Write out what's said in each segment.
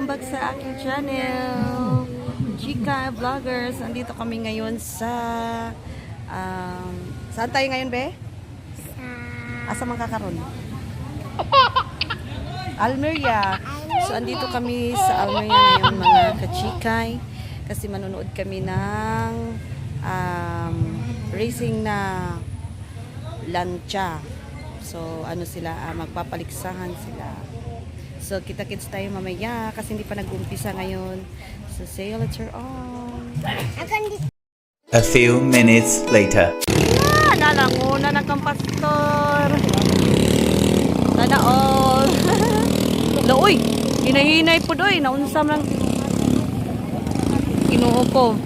Welcome back sa aking channel, Chika Vloggers. Andito kami ngayon sa saan tayo ngayon, be? Asa man kakaroon? Almeria. So andito kami sa Almeria ngayon, mga kachikay, kasi manonood kami ng racing na lancha. So ano sila, magpapaliksahan sila. So, kita-kits tayo mamaya kasi hindi pa nag-umpisa ngayon. So, see you later on. A few minutes later. Nalanguna na kang pastor. Sana all. Uy, hinay-hinay po doy. Naunsam lang. Kinuho ko.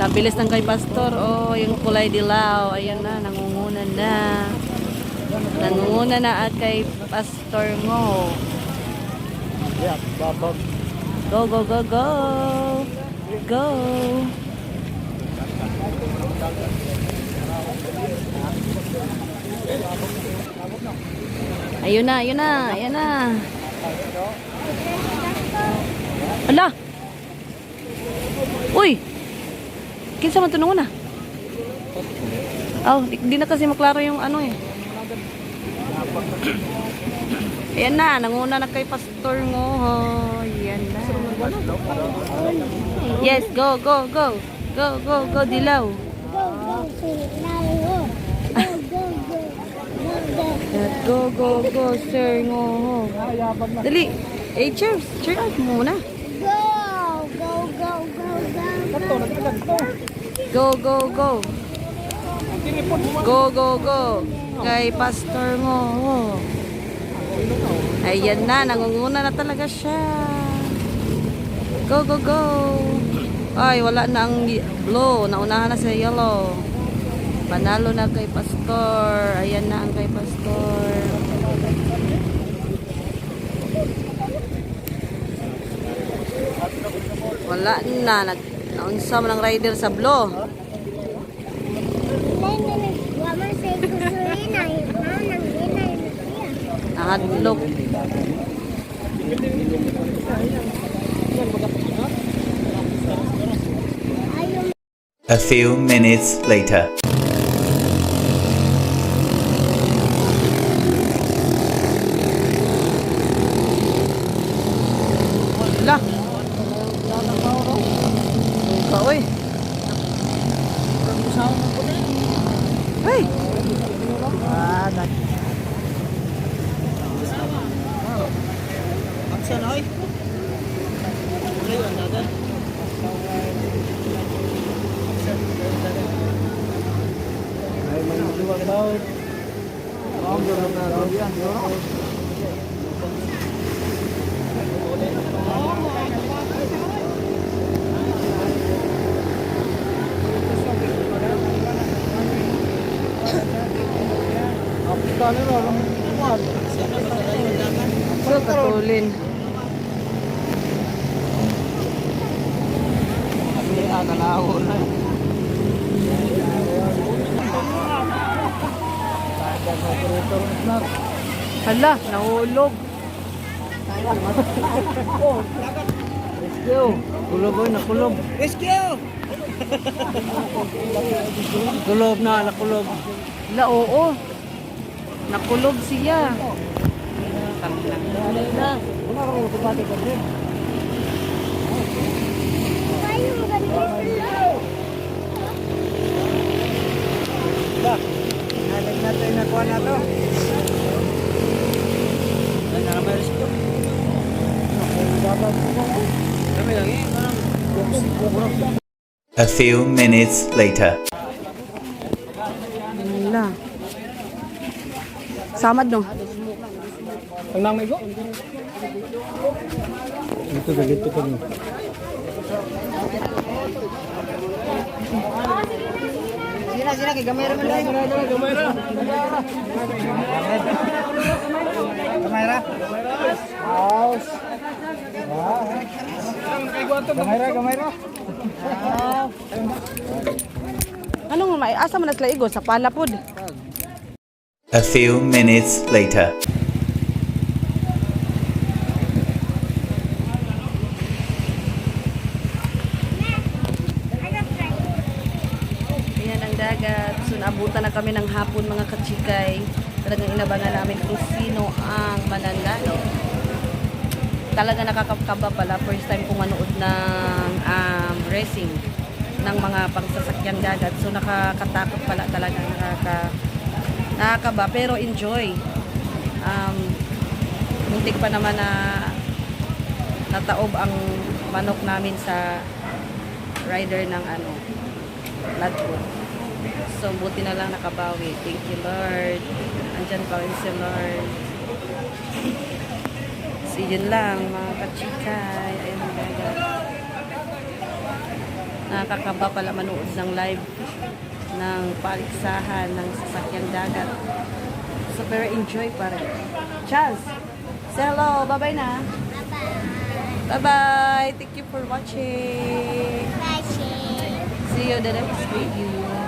Nabilis ng kay pastor. Oh, yung kulay dilaw. Ayan na, nangunguna na. Nangunguna na at kay pastor mo. Go, go, go, go. Go. Ayun na, ayun na, ayun na. Hala. Uy. Kinsa man tunungan na? Oh, di na kasi maklaro yung ano eh. Ayan na, nanguna na kay pastor mo. Oh, ayan na. Yes, go, go, go. Go, go, go, dilaw. Go, go, go, sir ngo. Dali. Eh, cheers. Cheer out muna. Go, go, go. Go, go, go. Kay pastor mo. Ayan na, nangunguna na talaga siya. Go, go, go. Ay, wala na ang blue. Naunahan na sa yellow. Panalo na kay pastor. Ayan na ang kay pastor. Wala na. Naunsam ng rider sa blue. Nakadlok. A few minutes later. Wala. Uy. Hey. Hoy. Katulin. Hala, nahulog. Rescue. Kulob oy, nakulob. Rescue. Kulob na, nakulob. La, oo. Nakulob siya. Nalag natin nakuha na to. A few minutes later. Wala. Samad no? Ang nang igo? Dito kami. Sina kay gamay ra man dai. Gamay ra. House. Gamay ra. Anong may asa man nagla igo sa palapod? A few minutes later. Ayan ang dagat. So, naabutan na kami ng hapon mga kachikay. Talagang inabangan namin kung sino ang mananalo. Talaga nakakakaba pala. First time kong manood ng racing ng mga pangsasakyang dagat. So, nakakatakot pala talaga. Nakakaba. Pero enjoy. Muntik pa naman na nataob ang manok namin sa rider ng Ladwood. So, buti na lang nakabawi. Thank you, Lord. Andyan pa rin si Lord. So, yun lang, mga kachikay. Ayun ang dagat. Nakakaba pala manood ng live ng paligsahan ng sasakyang dagat. So, pero enjoy pa rin. Chance! Say hello! Bye-bye na! Bye-bye! Thank you for watching! See you the next video.